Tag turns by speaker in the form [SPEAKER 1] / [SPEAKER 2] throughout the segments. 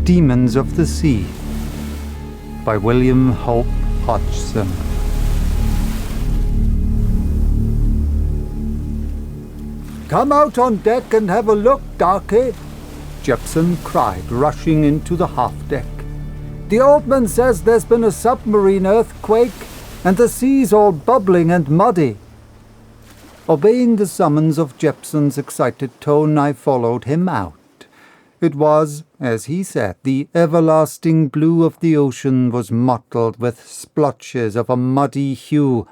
[SPEAKER 1] Demons of the Sea by William Hope Hodgson.
[SPEAKER 2] "Come out on deck and have a look, Darky," Jepson cried, rushing into the half-deck. "The old man says there's been a submarine earthquake, and the sea's all bubbling and muddy." Obeying the summons of Jepson's excited tone, I followed him out. It was, as he said, the everlasting blue of the ocean was mottled with splotches of a muddy hue,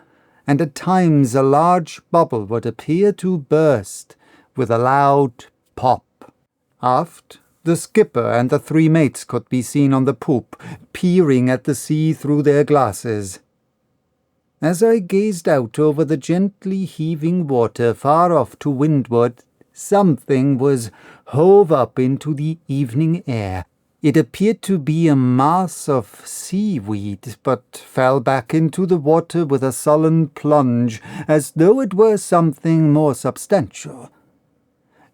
[SPEAKER 2] and at times a large bubble would appear to burst with a loud pop. Aft, the skipper and the three mates could be seen on the poop, peering at the sea through their glasses. As I gazed out over the gently heaving water far off to windward, something was hove up into the evening air. It appeared to be a mass of seaweed, but fell back into the water with a sullen plunge, as though it were something more substantial.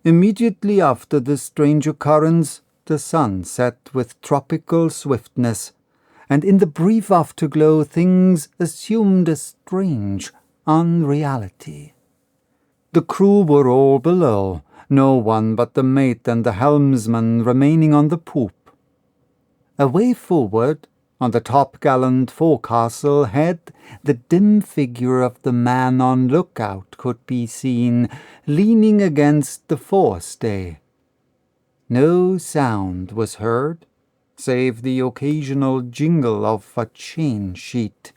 [SPEAKER 2] Immediately after this strange occurrence, the sun set with tropical swiftness, and in the brief afterglow things assumed a strange unreality. The crew were all below, no one but the mate and the helmsman remaining on the poop. Away forward, on the topgallant forecastle head, the dim figure of the man on lookout could be seen, leaning against the forestay. No sound was heard, save the occasional jingle of a chain sheet.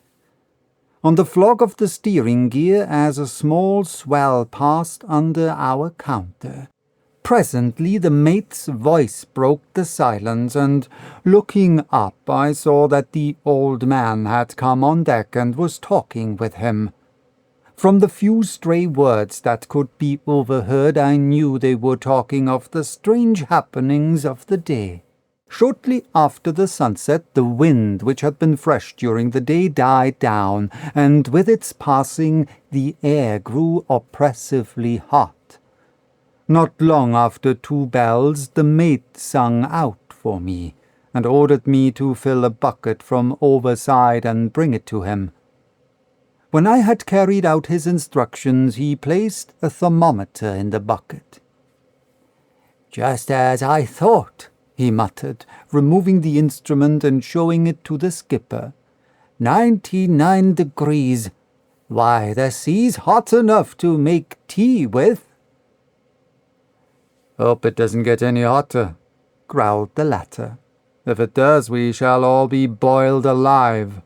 [SPEAKER 2] On the flog of the steering gear, as a small swell passed under our counter. Presently the mate's voice broke the silence, and looking up I saw that the old man had come on deck and was talking with him. From the few stray words that could be overheard, I knew they were talking of the strange happenings of the day. Shortly after the sunset, the wind, which had been fresh during the day, died down, and with its passing the air grew oppressively hot. Not long after 2 bells, the mate sung out for me, and ordered me to fill a bucket from overside and bring it to him. When I had carried out his instructions, he placed a thermometer in the bucket. "Just as I thought," he muttered, removing the instrument and showing it to the skipper. 99 degrees. Why, the sea's hot enough to make tea with."
[SPEAKER 1] "Hope it doesn't get any hotter," growled the latter. "If it does, we shall all be boiled alive."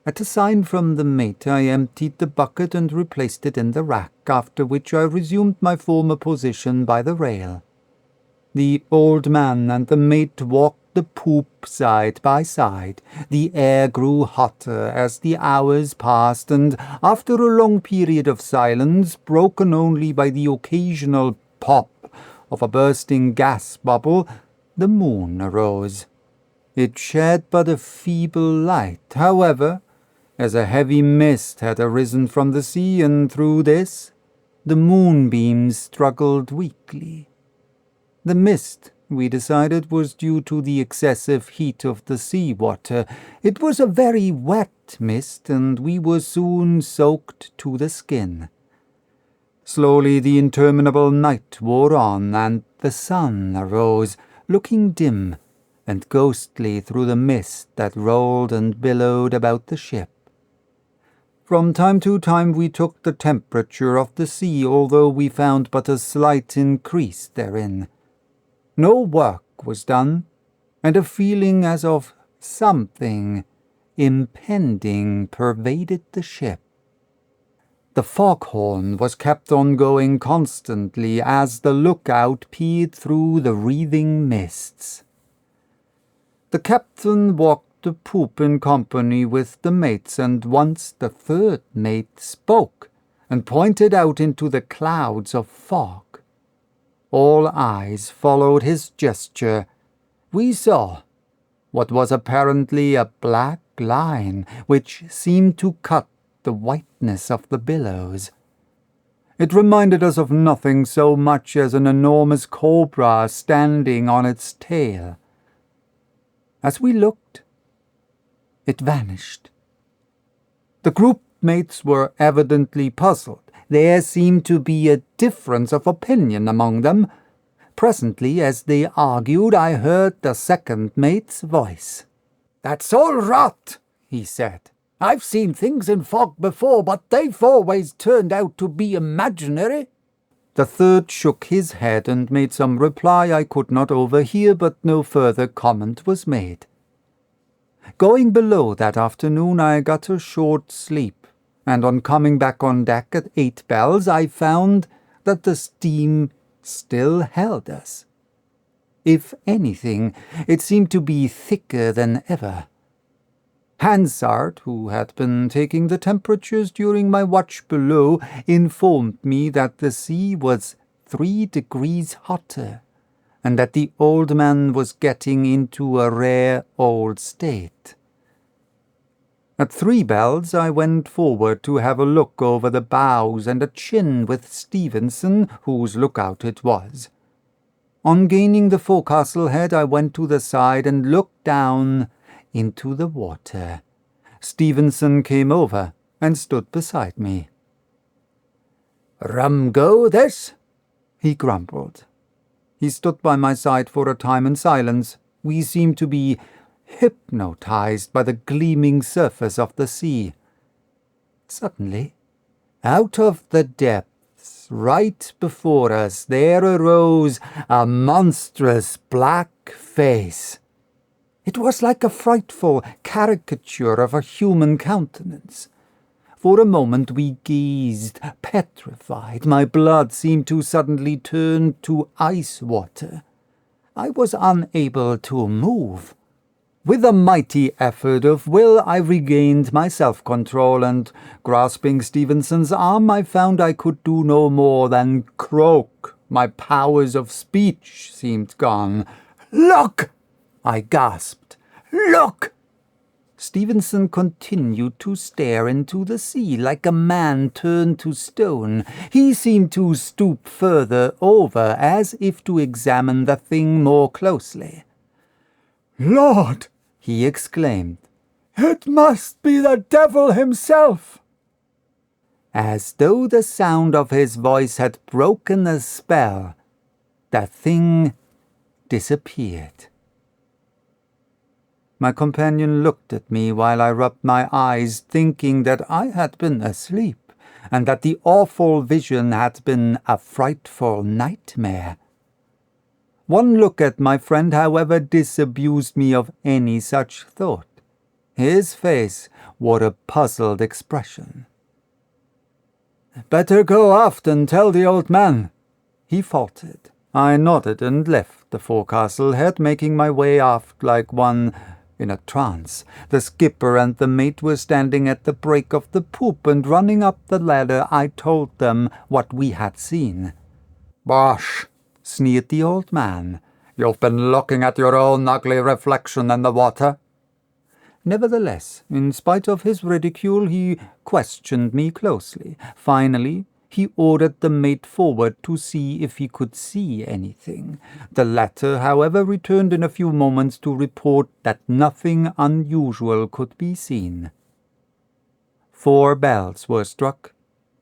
[SPEAKER 1] At a sign from the mate, I emptied the bucket and replaced it in the rack, after which I resumed my former position by the rail. The old man and the mate walked the poop side by side. The air grew hotter as the hours passed, and after a long period of silence, broken only by the occasional pop of a bursting gas bubble, the moon arose. It shed but a feeble light, however, as a heavy mist had arisen from the sea, and through this the moonbeams struggled weakly. The mist, we decided, was due to the excessive heat of the sea water. It was a very wet mist, and we were soon soaked to the skin. Slowly the interminable night wore on, and the sun arose, looking dim and ghostly through the mist that rolled and billowed about the ship. From time to time we took the temperature of the sea, although we found but a slight increase therein. No work was done, and a feeling as of something impending pervaded the ship. The foghorn was kept on going constantly as the lookout peered through the wreathing mists. The captain walked the poop in company with the mates, and once the third mate spoke and pointed out into the clouds of fog. All eyes followed his gesture. We saw what was apparently a black line which seemed to cut the whiteness of the billows. It reminded us of nothing so much as an enormous cobra standing on its tail. As we looked, it vanished. The group mates were evidently puzzled. There seemed to be a difference of opinion among them. Presently, as they argued, I heard the second mate's voice.
[SPEAKER 2] "That's all rot," he said. "I've seen things in fog before, but they've always turned out to be imaginary."
[SPEAKER 1] The third shook his head and made some reply I could not overhear, but no further comment was made. Going below that afternoon, I got a short sleep, and on coming back on deck at 8 bells, I found that the steam still held us. If anything, it seemed to be thicker than ever. Hansard, who had been taking the temperatures during my watch below, informed me that the sea was 3 degrees hotter, and that the old man was getting into a rare old state. At 3 bells I went forward to have a look over the bows and a chin with Stevenson, whose lookout it was. On gaining the forecastle head, I went to the side and looked down into the water. Stevenson came over and stood beside me.
[SPEAKER 2] "Rum go, this?"
[SPEAKER 1] he grumbled. He stood by my side for a time in silence. We seemed to be hypnotized by the gleaming surface of the sea. Suddenly, out of the depths, right before us, there arose a monstrous black face. It was like a frightful caricature of a human countenance. For a moment we gazed, petrified. My blood seemed to suddenly turn to ice water. I was unable to move. With a mighty effort of will, I regained my self-control, and, grasping Stevenson's arm, I found I could do no more than croak. My powers of speech seemed gone. "Look!" I gasped. "Look!" Stevenson continued to stare into the sea like a man turned to stone. He seemed to stoop further over, as if to examine the thing more closely. "Lord!" he exclaimed. "It must be the devil himself!" As though the sound of his voice had broken the spell, the thing disappeared. My companion looked at me while I rubbed my eyes, thinking that I had been asleep, and that the awful vision had been a frightful nightmare. One look at my friend, however, disabused me of any such thought. His face wore a puzzled expression. "Better go aft and tell the old man," he faltered. I nodded and left the forecastle head, making my way aft like one in a trance. The skipper and the mate were standing at the break of the poop, and running up the ladder I told them what we had seen. "Bosh!" sneered the old man. "You've been looking at your own ugly reflection in the water." Nevertheless, in spite of his ridicule, he questioned me closely. Finally, he ordered the mate forward to see if he could see anything. The latter, however, returned in a few moments to report that nothing unusual could be seen. 4 bells were struck,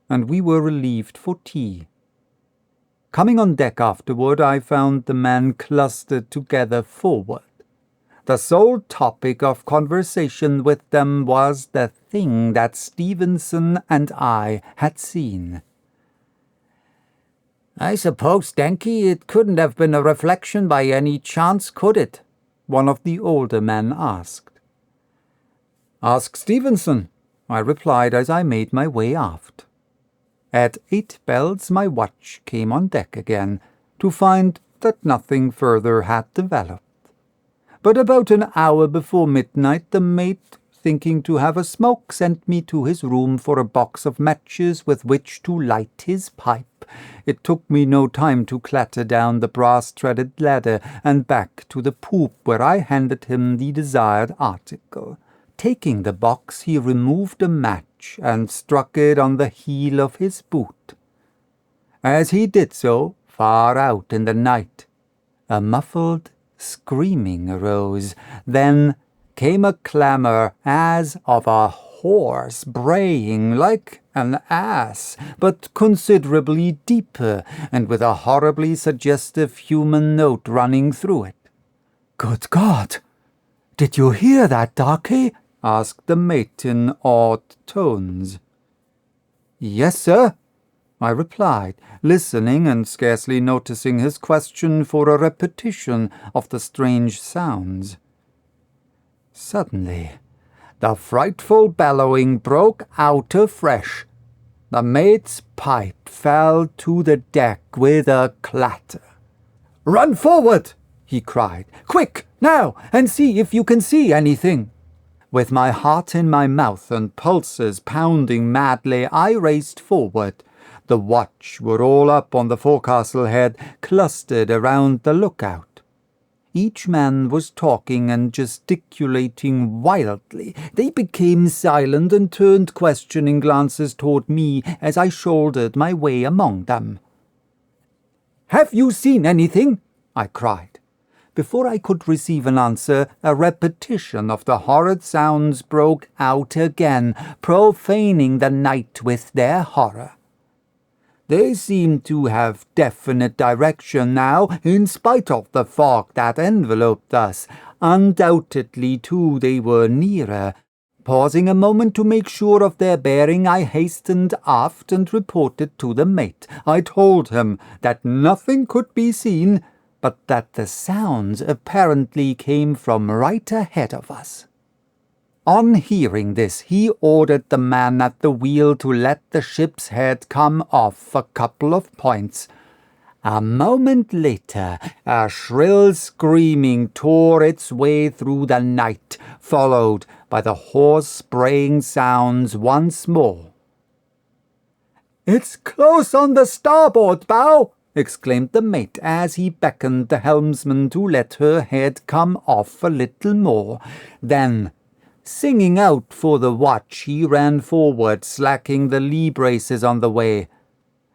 [SPEAKER 1] and we were relieved for tea. Coming on deck afterward, I found the men clustered together forward. The sole topic of conversation with them was the thing that Stevenson and I had seen. "I suppose, Denky, it couldn't have been a reflection by any chance, could it?" one of the older men asked. "Ask Stevenson," I replied as I made my way aft. At 8 bells my watch came on deck again, to find that nothing further had developed. But about an hour before midnight, the mate, thinking to have a smoke, sent me to his room for a box of matches with which to light his pipe. It took me no time to clatter down the brass-threaded ladder and back to the poop, where I handed him the desired article. Taking the box, he removed a match and struck it on the heel of his boot. As he did so, far out in the night, a muffled screaming arose. Then came a clamour as of a horse braying like an ass, but considerably deeper, and with a horribly suggestive human note running through it.
[SPEAKER 2] "Good God! Did you hear that, Darky?"
[SPEAKER 1] asked the mate in awed tones. "Yes, sir," I replied, listening and scarcely noticing his question for a repetition of the strange sounds. Suddenly, the frightful bellowing broke out afresh. The mate's pipe fell to the deck with a clatter. "Run forward!" he cried. "Quick, now, and see if you can see anything." With my heart in my mouth and pulses pounding madly, I raced forward. The watch were all up on the forecastle head, clustered around the lookout. Each man was talking and gesticulating wildly. They became silent and turned questioning glances toward me as I shouldered my way among them. "Have you seen anything?" I cried. Before I could receive an answer, a repetition of the horrid sounds broke out again, profaning the night with their horror. They seemed to have definite direction now, in spite of the fog that enveloped us. Undoubtedly, too, they were nearer. Pausing a moment to make sure of their bearing, I hastened aft and reported to the mate. I told him that nothing could be seen, but that the sounds apparently came from right ahead of us. On hearing this, he ordered the man at the wheel to let the ship's head come off a couple of points. A moment later, a shrill screaming tore its way through the night, followed by the hoarse braying sounds once more. "It's close on the starboard bow!" exclaimed the mate as he beckoned the helmsman to let her head come off a little more. Then, singing out for the watch, he ran forward, slacking the lee braces on the way.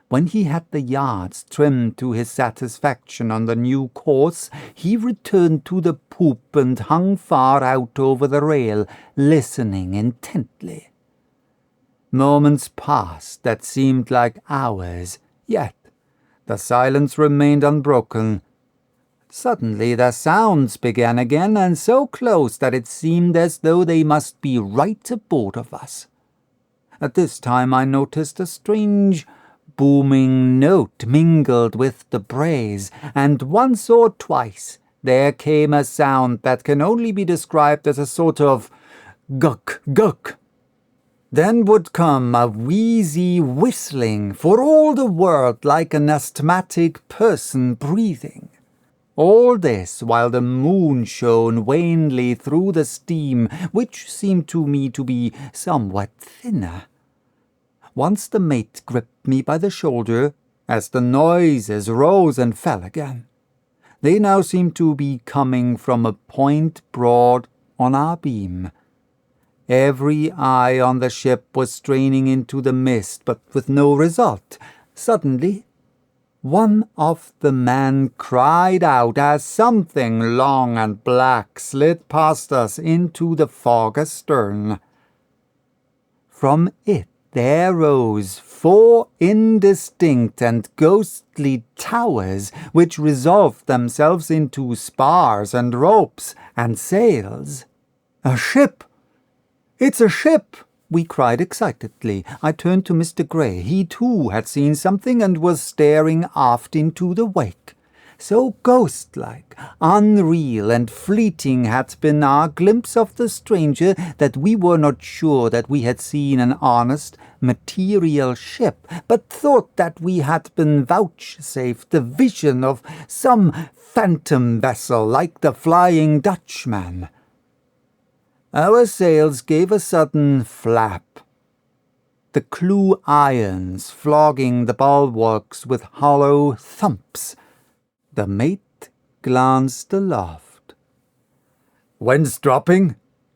[SPEAKER 1] When he had the yards trimmed to his satisfaction on the new course, he returned to the poop and hung far out over the rail, listening intently. Moments passed that seemed like hours, yet the silence remained unbroken. Suddenly the sounds began again, and so close that it seemed as though they must be right aboard of us. At this time I noticed a strange booming note mingled with the brays, and once or twice there came a sound that can only be described as a sort of guck, guck. Then would come a wheezy whistling, for all the world like an asthmatic person breathing. All this while the moon shone wanly through the steam, which seemed to me to be somewhat thinner. Once the mate gripped me by the shoulder, as the noises rose and fell again. They now seemed to be coming from a point broad on our beam. Every eye on the ship was straining into the mist, but with no result. Suddenly, one of the men cried out as something long and black slid past us into the fog astern. From it there rose 4 indistinct and ghostly towers, which resolved themselves into spars and ropes and sails. "A ship! It's a ship!" we cried excitedly. I turned to Mr. Gray. He too had seen something and was staring aft into the wake. So ghost-like, unreal, and fleeting had been our glimpse of the stranger that we were not sure that we had seen an honest, material ship, but thought that we had been vouchsafed the vision of some phantom vessel like the Flying Dutchman. Our sails gave a sudden flap, the clew irons flogging the bulwarks with hollow thumps. The mate glanced aloft. "Wind's dropping,"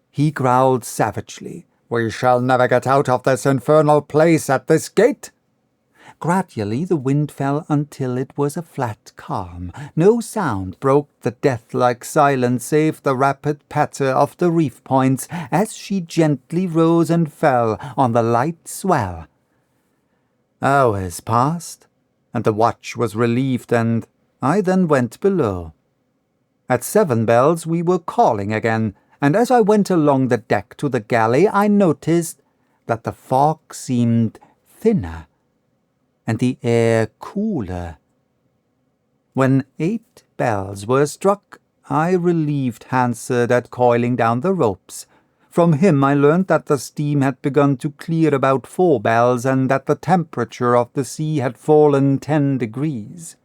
[SPEAKER 1] he growled savagely. "We shall never get out of this infernal place at this gait." Gradually the wind fell until it was a flat calm. No sound broke the death-like silence save the rapid patter of the reef points as she gently rose and fell on the light swell. Hours passed, and the watch was relieved, and I then went below. At 7 bells we were calling again, and as I went along the deck to the galley I noticed that the fog seemed thinner and the air cooler. When 8 bells were struck, I relieved Hansard at coiling down the ropes. From him I learned that the steam had begun to clear about 4 bells and that the temperature of the sea had fallen 10 degrees.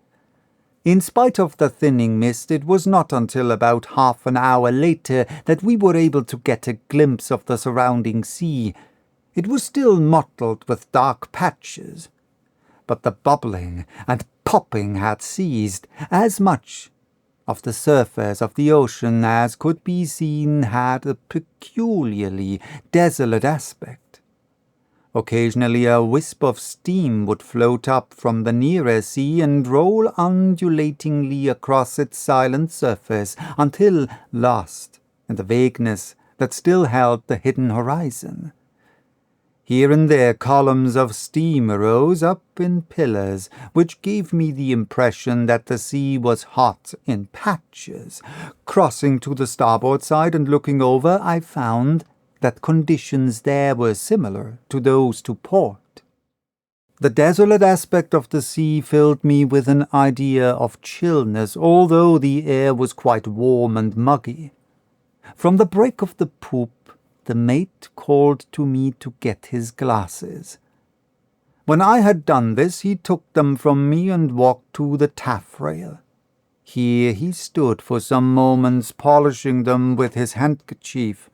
[SPEAKER 1] In spite of the thinning mist, it was not until about half an hour later that we were able to get a glimpse of the surrounding sea. It was still mottled with dark patches, but the bubbling and popping had ceased. As much of the surface of the ocean as could be seen had a peculiarly desolate aspect. Occasionally a wisp of steam would float up from the nearer sea and roll undulatingly across its silent surface until lost in the vagueness that still held the hidden horizon. Here and there columns of steam arose up in pillars, which gave me the impression that the sea was hot in patches. Crossing to the starboard side and looking over, I found that conditions there were similar to those to port. The desolate aspect of the sea filled me with an idea of chillness, although the air was quite warm and muggy. From the break of the poop, the mate called to me to get his glasses. When I had done this, he took them from me and walked to the taffrail. Here he stood for some moments, polishing them with his handkerchief.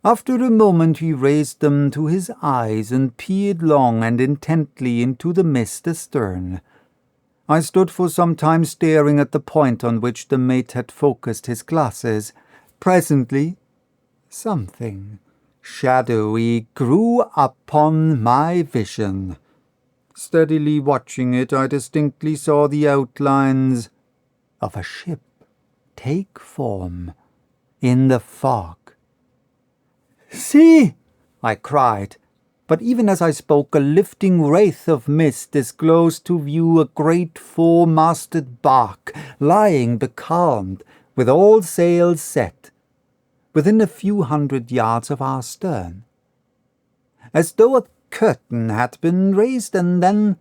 [SPEAKER 1] After a moment he raised them to his eyes and peered long and intently into the mist astern. I stood for some time staring at the point on which the mate had focused his glasses. Presently, something shadowy grew upon my vision. Steadily watching it, I distinctly saw the outlines of a ship take form in the fog. "See!" I cried, but even as I spoke a lifting wraith of mist disclosed to view a great 4-masted bark lying becalmed, with all sails set, within a few hundred yards of our stern. As though a curtain had been raised and then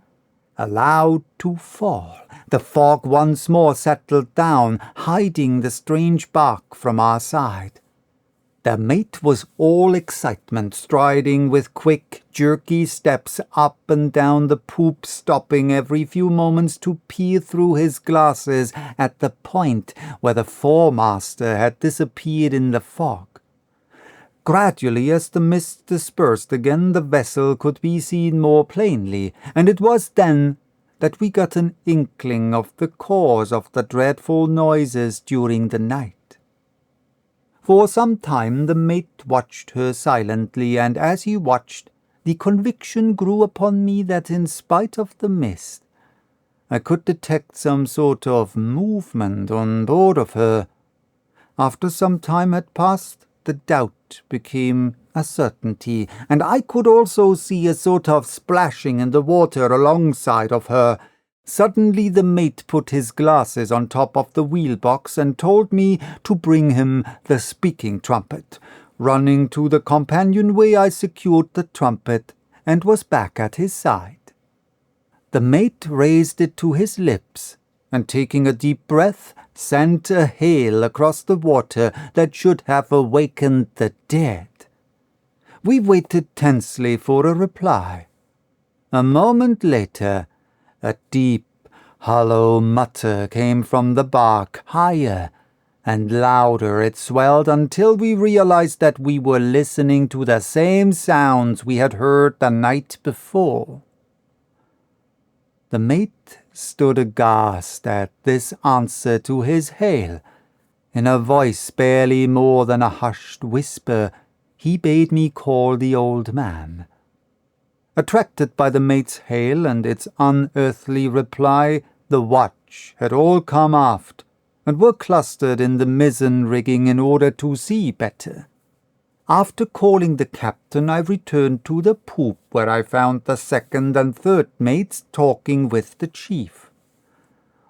[SPEAKER 1] allowed to fall, the fog once more settled down, hiding the strange bark from our side. The mate was all excitement, striding with quick, jerky steps up and down the poop, stopping every few moments to peer through his glasses at the point where the foremaster had disappeared in the fog. Gradually, as the mist dispersed again, the vessel could be seen more plainly, and it was then that we got an inkling of the cause of the dreadful noises during the night. For some time the mate watched her silently, and as he watched, the conviction grew upon me that in spite of the mist, I could detect some sort of movement on board of her. After some time had passed, the doubt became a certainty, and I could also see a sort of splashing in the water alongside of her. Suddenly the mate put his glasses on top of the wheelbox and told me to bring him the speaking trumpet. Running to the companionway, I secured the trumpet and was back at his side. The mate raised it to his lips, and taking a deep breath, sent a hail across the water that should have awakened the dead. We waited tensely for a reply. A moment later, a deep, hollow mutter came from the bark. Higher and louder it swelled until we realized that we were listening to the same sounds we had heard the night before. The mate stood aghast at this answer to his hail. In a voice barely more than a hushed whisper, he bade me call the old man. Attracted by the mate's hail and its unearthly reply, the watch had all come aft, and were clustered in the mizzen rigging in order to see better. After calling the captain, I returned to the poop, where I found the second and third mates talking with the chief.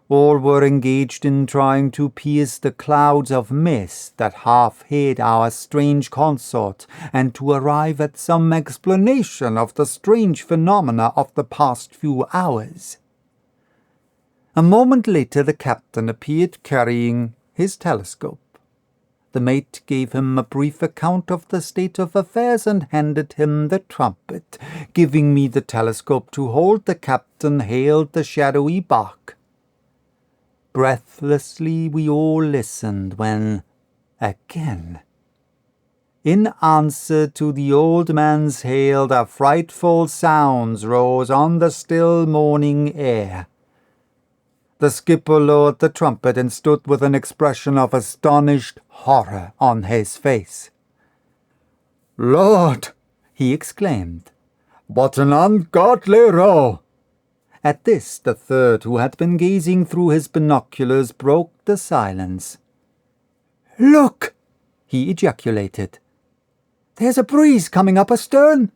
[SPEAKER 1] All were engaged in trying to pierce the clouds of mist that half hid our strange consort, and to arrive at some explanation of the strange phenomena of the past few hours. A moment later the captain appeared carrying his telescope. The mate gave him a brief account of the state of affairs and handed him the trumpet. Giving me the telescope to hold, the captain hailed the shadowy bark. Breathlessly we all listened when, again, in answer to the old man's hail, the frightful sounds rose on the still morning air. The skipper lowered the trumpet and stood with an expression of astonished horror on his face.
[SPEAKER 2] "Lord!"
[SPEAKER 1] he exclaimed.
[SPEAKER 2] "What an ungodly row!"
[SPEAKER 1] At this the third, who had been gazing through his binoculars, broke the silence.
[SPEAKER 2] "Look!"
[SPEAKER 1] he ejaculated.
[SPEAKER 2] "There's a breeze coming up astern."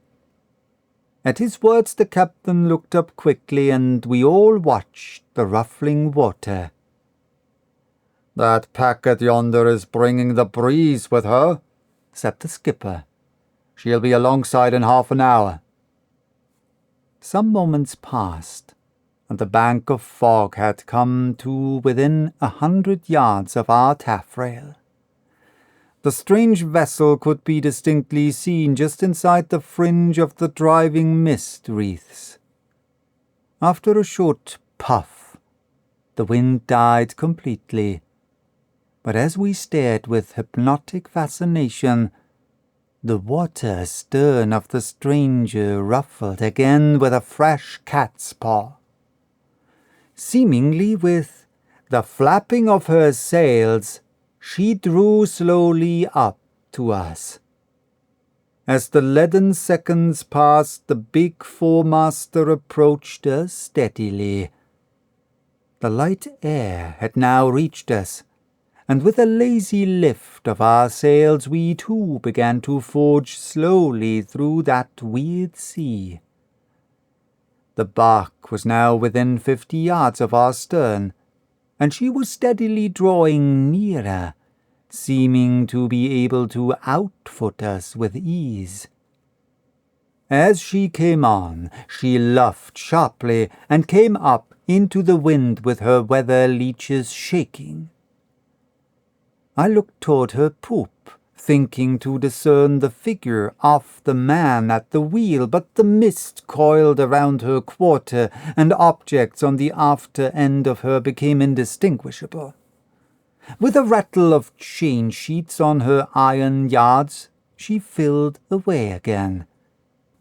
[SPEAKER 1] At his words the captain looked up quickly, and we all watched the ruffling water.
[SPEAKER 2] "That packet yonder is bringing the breeze with her,"
[SPEAKER 1] said the skipper.
[SPEAKER 2] "She'll be alongside in half an hour."
[SPEAKER 1] Some moments passed, and the bank of fog had come to within 100 yards of our taffrail. The strange vessel could be distinctly seen just inside the fringe of the driving mist wreaths. After a short puff, the wind died completely, but as we stared with hypnotic fascination, the water astern of the stranger ruffled again with a fresh cat's paw. Seemingly with the flapping of her sails, she drew slowly up to us. As the leaden seconds passed, the big foremaster approached us steadily. The light air had now reached us, and with a lazy lift of our sails we too began to forge slowly through that weird sea. The bark was now within 50 yards of our stern, and she was steadily drawing nearer, seeming to be able to outfoot us with ease. As she came on, she luffed sharply and came up into the wind with her weather leeches shaking. I looked toward her poop, thinking to discern the figure of the man at the wheel, but the mist coiled around her quarter, and objects on the after end of her became indistinguishable. With a rattle of chain sheets on her iron yards, she filled away again.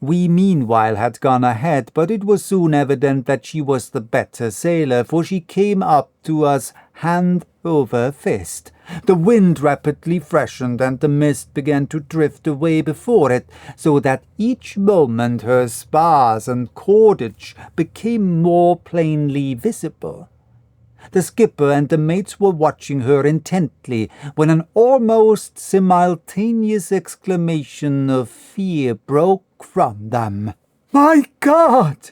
[SPEAKER 1] We meanwhile had gone ahead, but it was soon evident that she was the better sailor, for she came up to us hand over fist. The wind rapidly freshened, and the mist began to drift away before it, so that each moment her spars and cordage became more plainly visible. The skipper and the mates were watching her intently, when an almost simultaneous exclamation of fear broke from them.
[SPEAKER 2] "My God!"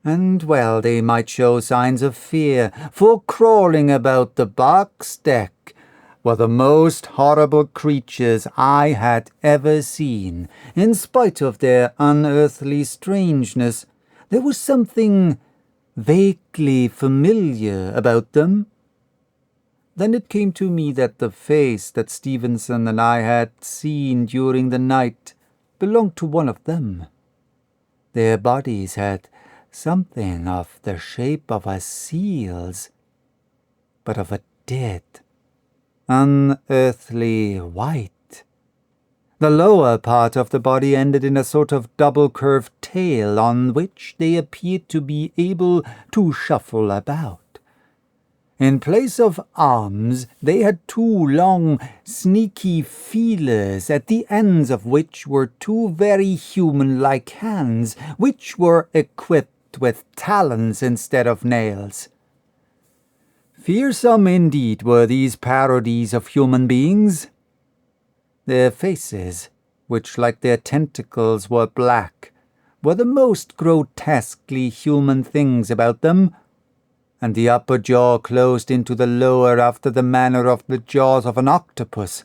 [SPEAKER 1] And well they might show signs of fear, for crawling about the bark's deck were the most horrible creatures I had ever seen. In spite of their unearthly strangeness, there was something vaguely familiar about them. Then it came to me that the face that Stevenson and I had seen during the night belonged to one of them. Their bodies had something of the shape of a seal's, but of a dead, unearthly white. The lower part of the body ended in a sort of double-curved tail on which they appeared to be able to shuffle about. In place of arms, they had two long, sneaky feelers, at the ends of which were two very human-like hands, which were equipped with talons instead of nails. Fearsome indeed were these parodies of human beings. Their faces, which like their tentacles were black, were the most grotesquely human things about them, and the upper jaw closed into the lower after the manner of the jaws of an octopus.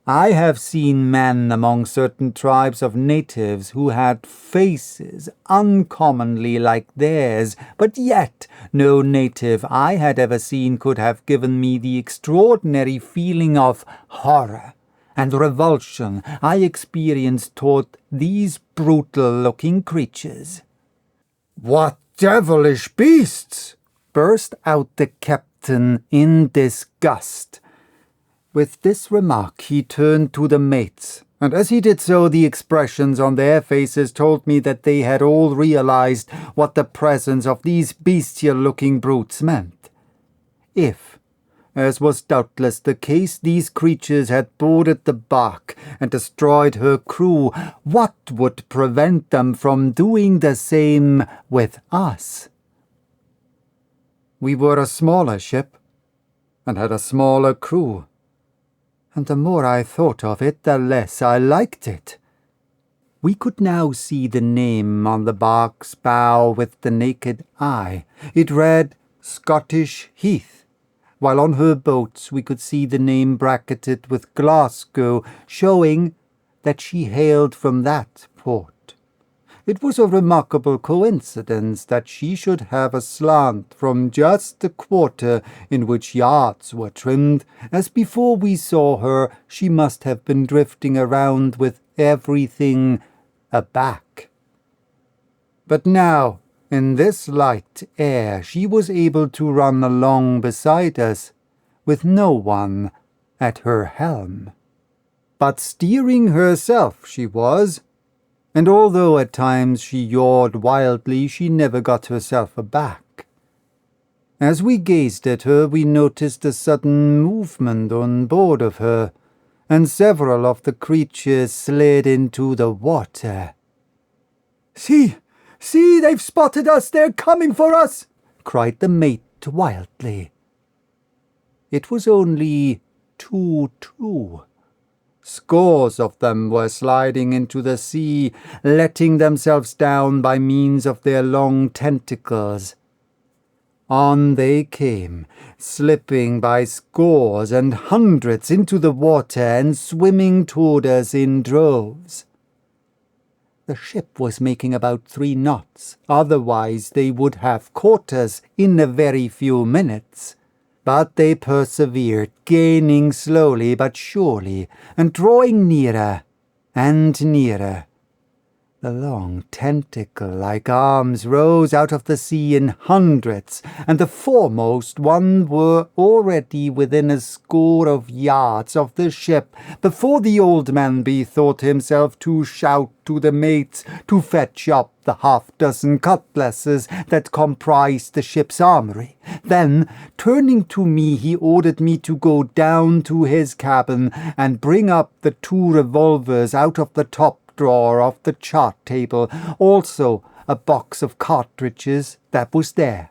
[SPEAKER 1] I have seen men among certain tribes of natives who had faces uncommonly like theirs, but yet no native I had ever seen could have given me the extraordinary feeling of horror and revulsion I experienced toward these brutal-looking creatures.
[SPEAKER 2] "What devilish beasts!"
[SPEAKER 1] burst out the captain in disgust. With this remark he turned to the mates, and as he did so the expressions on their faces told me that they had all realized what the presence of these bestial-looking brutes meant. If, as was doubtless the case, these creatures had boarded the bark and destroyed her crew, what would prevent them from doing the same with us? We were a smaller ship, and had a smaller crew, and the more I thought of it, the less I liked it. We could now see the name on the bark's bow with the naked eye. It read Scottish Heath, while on her boats we could see the name bracketed with Glasgow, showing that she hailed from that port. It was a remarkable coincidence that she should have a slant from just the quarter in which yards were trimmed, as before we saw her she must have been drifting around with everything aback. But now, in this light air, she was able to run along beside us, with no one at her helm. But steering herself she was, and although at times she yawed wildly, she never got herself aback. As we gazed at her, we noticed a sudden movement on board of her, and several of the creatures slid into the water.
[SPEAKER 2] "See! See, they've spotted us! They're coming for us!"
[SPEAKER 1] cried the mate wildly. It was only 2-2. Scores of them were sliding into the sea, letting themselves down by means of their long tentacles. On they came, slipping by scores and hundreds into the water and swimming toward us in droves. The ship was making about 3 knots, otherwise they would have caught us in a very few minutes. But they persevered, gaining slowly but surely, and drawing nearer and nearer. The long tentacle-like arms rose out of the sea in hundreds, and the foremost one were already within a score of yards of the ship, before the old man bethought himself to shout to the mates to fetch up the half-dozen cutlasses that comprised the ship's armory. Then, turning to me, he ordered me to go down to his cabin and bring up the 2 revolvers out of the top drawer of the chart table, also a box of cartridges that was there.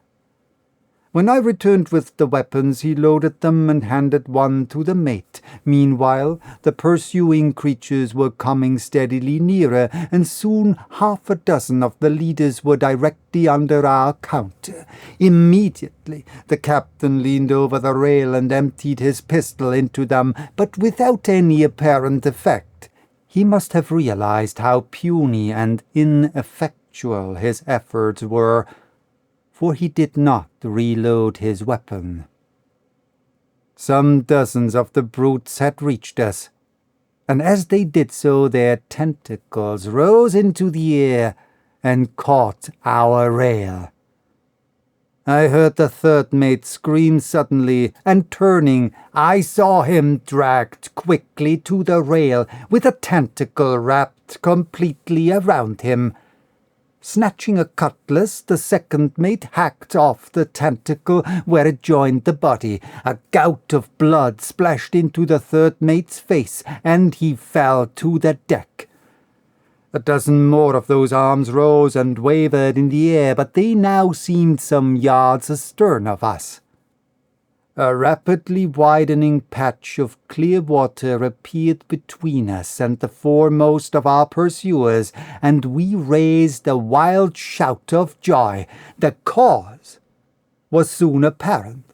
[SPEAKER 1] When I returned with the weapons, he loaded them and handed one to the mate. Meanwhile, the pursuing creatures were coming steadily nearer, and soon 6 of the leaders were directly under our counter. Immediately, the captain leaned over the rail and emptied his pistol into them, but without any apparent effect. He must have realized how puny and ineffectual his efforts were, for he did not reload his weapon. Some dozens of the brutes had reached us, and as they did so their tentacles rose into the air and caught our rail. I heard the 3rd mate scream suddenly, and turning, I saw him dragged quickly to the rail, with a tentacle wrapped completely around him.
[SPEAKER 2] Snatching a cutlass, the second mate hacked off the tentacle where it joined the body. A gout of blood splashed into the third mate's face, and he fell to the deck. A dozen more of those arms rose and wavered in the air, but they now seemed some yards astern of us. A rapidly widening patch of clear water appeared between us and the foremost of our pursuers, and we raised a wild shout of joy. The cause was soon apparent,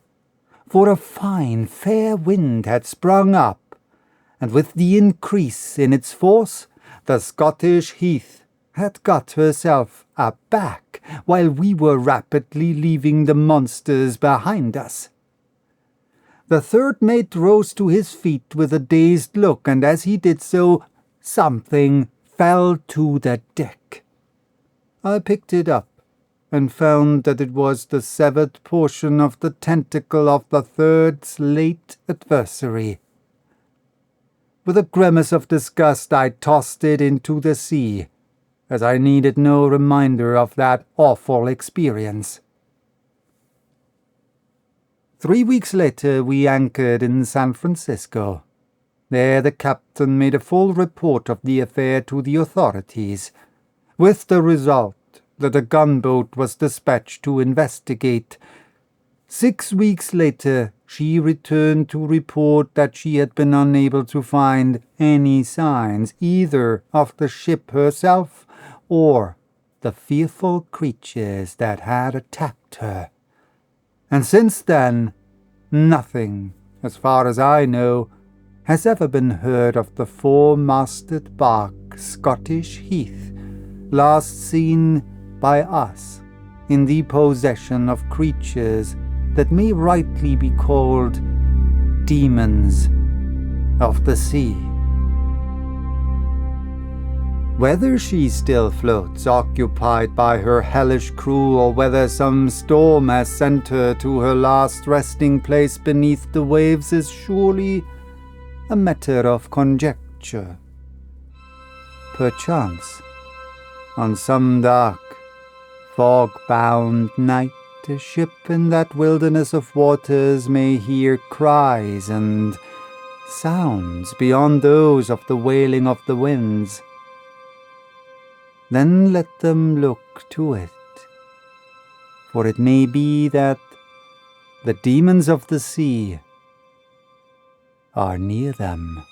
[SPEAKER 2] for a fine, fair wind had sprung up, and with the increase in its force, the Scottish Heath had got herself aback, while we were rapidly leaving the monsters behind us. The third mate rose to his feet with a dazed look, and as he did so, something fell to the deck. I picked it up, and found that it was the severed portion of the tentacle of the third's late adversary. With a grimace of disgust, I tossed it into the sea, as I needed no reminder of that awful experience. 3 weeks later, we anchored in San Francisco. There the captain made a full report of the affair to the authorities, with the result that a gunboat was dispatched to investigate. 6 weeks later, she returned to report that she had been unable to find any signs either of the ship herself or the fearful creatures that had attacked her. And since then, nothing, as far as I know, has ever been heard of the four-masted bark Scottish Heath, last seen by us in the possession of creatures that may rightly be called demons of the sea. Whether she still floats occupied by her hellish crew, or whether some storm has sent her to her last resting place beneath the waves, is surely a matter of conjecture. Perchance, on some dark, fog-bound night, a ship in that wilderness of waters may hear cries and sounds beyond those of the wailing of the winds. Then let them look to it, for it may be that the demons of the sea are near them.